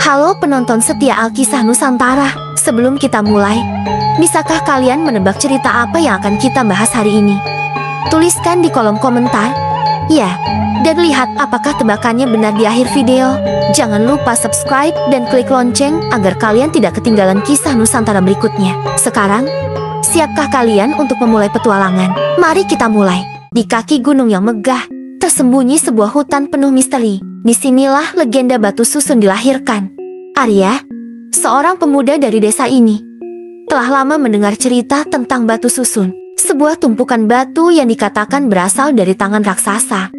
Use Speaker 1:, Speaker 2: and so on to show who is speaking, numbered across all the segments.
Speaker 1: Halo penonton setia Alkisah Nusantara. Sebelum kita mulai, bisakah kalian menebak cerita apa yang akan kita bahas hari ini? Tuliskan di kolom komentar. Ya, dan lihat apakah tebakannya benar di akhir video. Jangan lupa subscribe dan klik lonceng agar kalian tidak ketinggalan kisah Nusantara berikutnya. Sekarang, siapkah kalian untuk memulai petualangan? Mari kita mulai. Di kaki gunung yang megah, tersembunyi sebuah hutan penuh misteri. Disinilah legenda Batu Susun dilahirkan. Arya, seorang pemuda dari desa ini, telah lama mendengar cerita tentang Batu Susun, sebuah tumpukan batu yang dikatakan berasal dari tangan raksasa.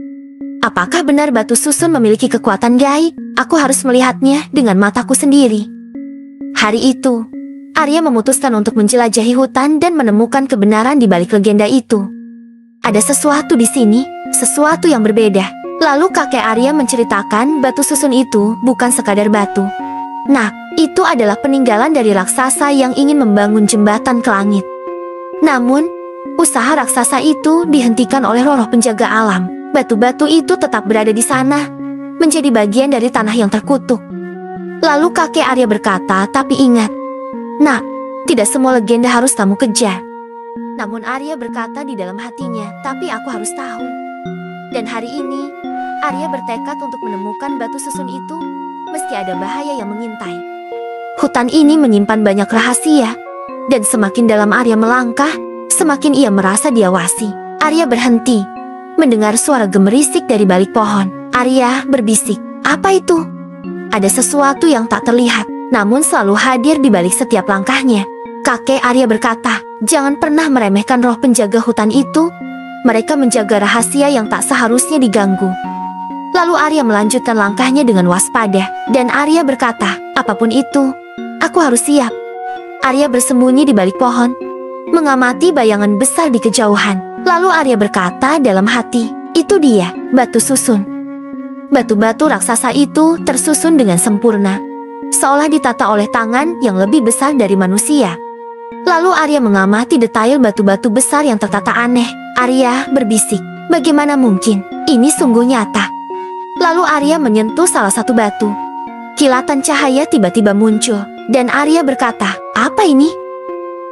Speaker 1: Apakah benar Batu Susun memiliki kekuatan gaib? Aku harus melihatnya dengan mataku sendiri. Hari itu, Arya memutuskan untuk menjelajahi hutan dan menemukan kebenaran di balik legenda itu. Ada sesuatu di sini, sesuatu yang berbeda. Lalu kakek Arya menceritakan Batu Susun itu bukan sekadar batu. Nah, itu adalah peninggalan dari raksasa yang ingin membangun jembatan ke langit. Namun, usaha raksasa itu dihentikan oleh roh penjaga alam. Batu-batu itu tetap berada di sana, menjadi bagian dari tanah yang terkutuk. Lalu kakek Arya berkata, tapi ingat, nak, tidak semua legenda harus kamu kejar. Namun Arya berkata di dalam hatinya, tapi aku harus tahu. Dan hari ini, Arya bertekad untuk menemukan Batu Susun itu. Meski ada bahaya yang mengintai. Hutan ini menyimpan banyak rahasia. Dan semakin dalam Arya melangkah, semakin ia merasa diawasi. Arya berhenti, mendengar suara gemerisik dari balik pohon. Arya berbisik, apa itu? Ada sesuatu yang tak terlihat, namun selalu hadir di balik setiap langkahnya. Kakek Arya berkata, jangan pernah meremehkan roh penjaga hutan itu. Mereka menjaga rahasia yang tak seharusnya diganggu. Lalu Arya melanjutkan langkahnya dengan waspada. Dan Arya berkata, apapun itu, aku harus siap. Arya bersembunyi di balik pohon, mengamati bayangan besar di kejauhan. Lalu Arya berkata dalam hati, itu dia, Batu Susun. Batu-batu raksasa itu tersusun dengan sempurna, seolah ditata oleh tangan yang lebih besar dari manusia. Lalu Arya mengamati detail batu-batu besar yang tertata aneh. Arya berbisik, bagaimana mungkin? Ini sungguh nyata. Lalu Arya menyentuh salah satu batu. Kilatan cahaya tiba-tiba muncul, dan Arya berkata, apa ini?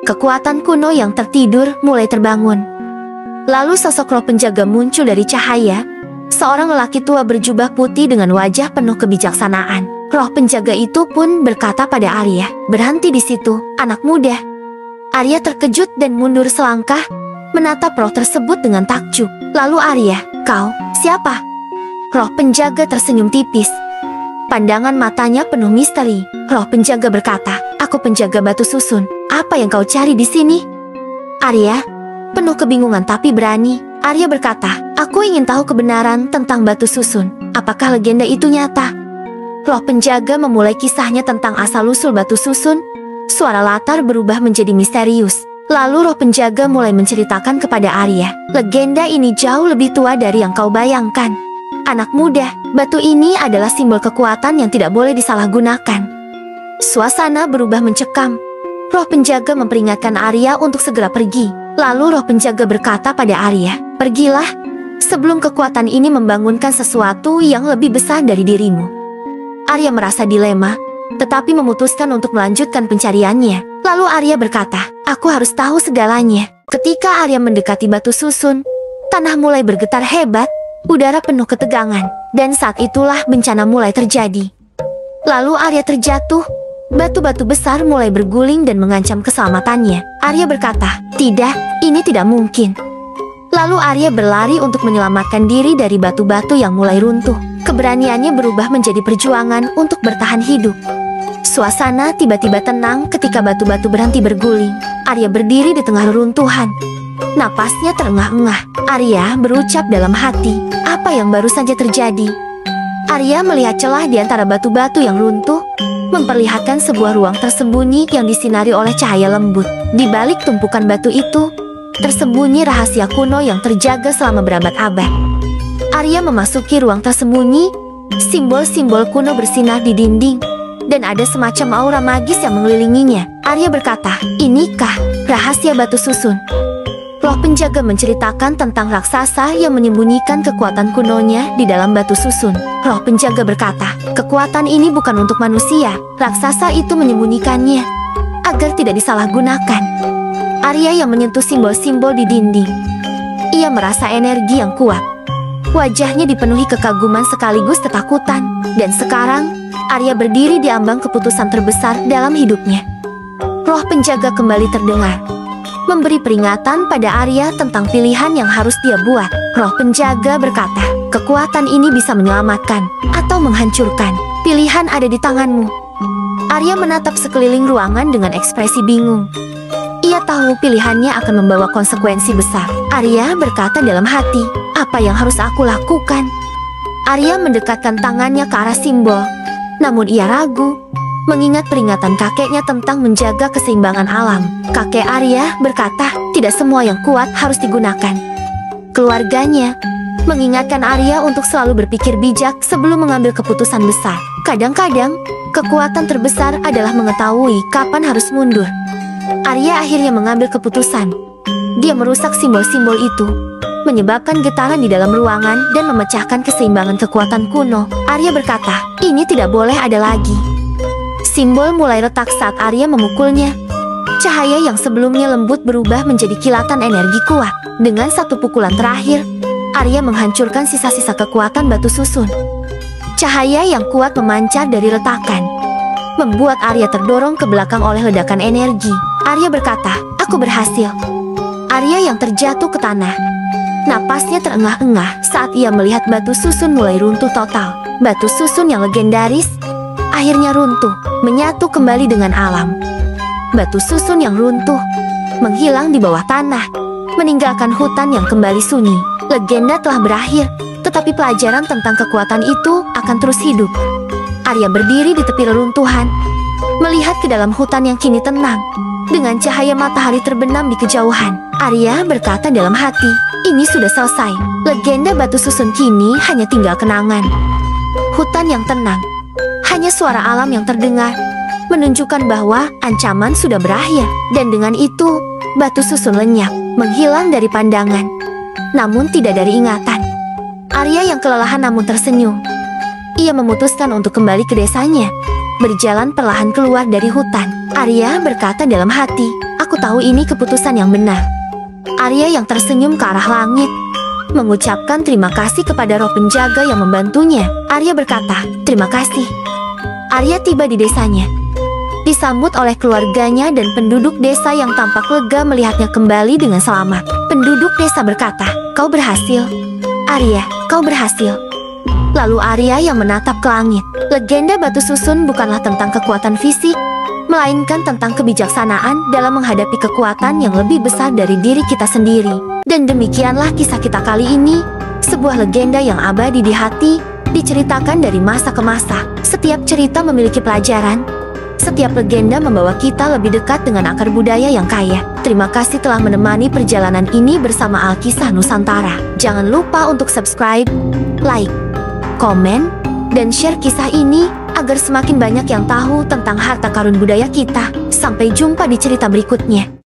Speaker 1: Kekuatan kuno yang tertidur mulai terbangun. Lalu sosok roh penjaga muncul dari cahaya. Seorang lelaki tua berjubah putih dengan wajah penuh kebijaksanaan. Roh penjaga itu pun berkata pada Arya, berhenti di situ, anak muda. Arya terkejut dan mundur selangkah, menatap roh tersebut dengan takjub. Lalu Arya, kau, siapa? Roh penjaga tersenyum tipis. Pandangan matanya penuh misteri. Roh penjaga berkata, aku penjaga Batu Susun. Apa yang kau cari di sini? Arya, penuh kebingungan tapi berani. Arya berkata, aku ingin tahu kebenaran tentang Batu Susun. Apakah legenda itu nyata? Roh penjaga memulai kisahnya tentang asal-usul Batu Susun. Suara latar berubah menjadi misterius. Lalu roh penjaga mulai menceritakan kepada Arya, legenda ini jauh lebih tua dari yang kau bayangkan. Anak muda, batu ini adalah simbol kekuatan yang tidak boleh disalahgunakan. Suasana berubah mencekam. Roh penjaga memperingatkan Arya untuk segera pergi. Lalu roh penjaga berkata pada Arya, pergilah, sebelum kekuatan ini membangunkan sesuatu yang lebih besar dari dirimu. Arya merasa dilema, tetapi memutuskan untuk melanjutkan pencariannya. Lalu Arya berkata, aku harus tahu segalanya. Ketika Arya mendekati Batu Susun, tanah mulai bergetar hebat, udara penuh ketegangan, dan saat itulah bencana mulai terjadi. Lalu Arya terjatuh, batu-batu besar mulai berguling dan mengancam keselamatannya. Arya berkata, tidak, ini tidak mungkin. Lalu Arya berlari untuk menyelamatkan diri dari batu-batu yang mulai runtuh. Keberaniannya berubah menjadi perjuangan untuk bertahan hidup. Suasana tiba-tiba tenang ketika batu-batu berhenti berguling. Arya berdiri di tengah reruntuhan. Napasnya terengah-engah. Arya berucap dalam hati, apa yang baru saja terjadi? Arya melihat celah di antara batu-batu yang runtuh, memperlihatkan sebuah ruang tersembunyi yang disinari oleh cahaya lembut. Di balik tumpukan batu itu, tersembunyi rahasia kuno yang terjaga selama berabad-abad. Arya memasuki ruang tersembunyi, simbol-simbol kuno bersinar di dinding, dan ada semacam aura magis yang mengelilinginya. Arya berkata, inikah rahasia Batu Susun? Roh penjaga menceritakan tentang raksasa yang menyembunyikan kekuatan kunonya di dalam batu susun. Roh penjaga berkata, kekuatan ini bukan untuk manusia. Raksasa itu menyembunyikannya agar tidak disalahgunakan. Arya yang menyentuh simbol-simbol di dinding. Ia merasa energi yang kuat. Wajahnya dipenuhi kekaguman sekaligus ketakutan. Dan sekarang, Arya berdiri di ambang keputusan terbesar dalam hidupnya. Roh penjaga kembali terdengar, memberi peringatan pada Arya tentang pilihan yang harus dia buat. Roh penjaga berkata, kekuatan ini bisa menyelamatkan atau menghancurkan. Pilihan ada di tanganmu. Arya menatap sekeliling ruangan dengan ekspresi bingung. Ia tahu pilihannya akan membawa konsekuensi besar. Arya berkata dalam hati, apa yang harus aku lakukan? Arya mendekatkan tangannya ke arah simbol. Namun ia ragu, mengingat peringatan kakeknya tentang menjaga keseimbangan alam. Kakek Arya berkata, tidak semua yang kuat harus digunakan. Keluarganya mengingatkan Arya untuk selalu berpikir bijak sebelum mengambil keputusan besar. Kadang-kadang, kekuatan terbesar adalah mengetahui kapan harus mundur. Arya akhirnya mengambil keputusan. Dia merusak simbol-simbol itu, menyebabkan getaran di dalam ruangan dan memecahkan keseimbangan kekuatan kuno. Arya berkata, ini tidak boleh ada lagi. Simbol mulai retak saat Arya memukulnya. Cahaya yang sebelumnya lembut berubah menjadi kilatan energi kuat. Dengan satu pukulan terakhir, Arya menghancurkan sisa-sisa kekuatan batu susun. Cahaya yang kuat memancar dari retakan, membuat Arya terdorong ke belakang oleh ledakan energi. Arya berkata, aku berhasil. Arya yang terjatuh ke tanah. Napasnya terengah-engah saat ia melihat batu susun mulai runtuh total. Batu susun yang legendaris akhirnya runtuh, menyatu kembali dengan alam. Batu susun yang runtuh menghilang di bawah tanah, meninggalkan hutan yang kembali sunyi. Legenda telah berakhir, tetapi pelajaran tentang kekuatan itu akan terus hidup. Arya berdiri di tepi reruntuhan, melihat ke dalam hutan yang kini tenang. Dengan cahaya matahari terbenam di kejauhan, Arya berkata dalam hati, ini sudah selesai. Legenda batu susun kini hanya tinggal kenangan. Hutan yang tenang, hanya suara alam yang terdengar, menunjukkan bahwa ancaman sudah berakhir. Dan dengan itu, batu susun lenyap, menghilang dari pandangan, namun tidak dari ingatan. Arya yang kelelahan namun tersenyum. Ia memutuskan untuk kembali ke desanya, berjalan perlahan keluar dari hutan. Arya berkata dalam hati, aku tahu ini keputusan yang benar. Arya yang tersenyum ke arah langit, mengucapkan terima kasih kepada roh penjaga yang membantunya. Arya berkata, terima kasih. Arya tiba di desanya, disambut oleh keluarganya dan penduduk desa yang tampak lega melihatnya kembali dengan selamat. Penduduk desa berkata, kau berhasil. Arya, kau berhasil. Lalu Arya yang menatap ke langit. Legenda batu susun bukanlah tentang kekuatan fisik, melainkan tentang kebijaksanaan dalam menghadapi kekuatan yang lebih besar dari diri kita sendiri. Dan demikianlah kisah kita kali ini, sebuah legenda yang abadi di hati, diceritakan dari masa ke masa. Setiap cerita memiliki pelajaran. Setiap legenda membawa kita lebih dekat dengan akar budaya yang kaya. Terima kasih telah menemani perjalanan ini bersama Alkisah Nusantara. Jangan lupa untuk subscribe, like, komen, dan share kisah ini agar semakin banyak yang tahu tentang harta karun budaya kita. Sampai jumpa di cerita berikutnya.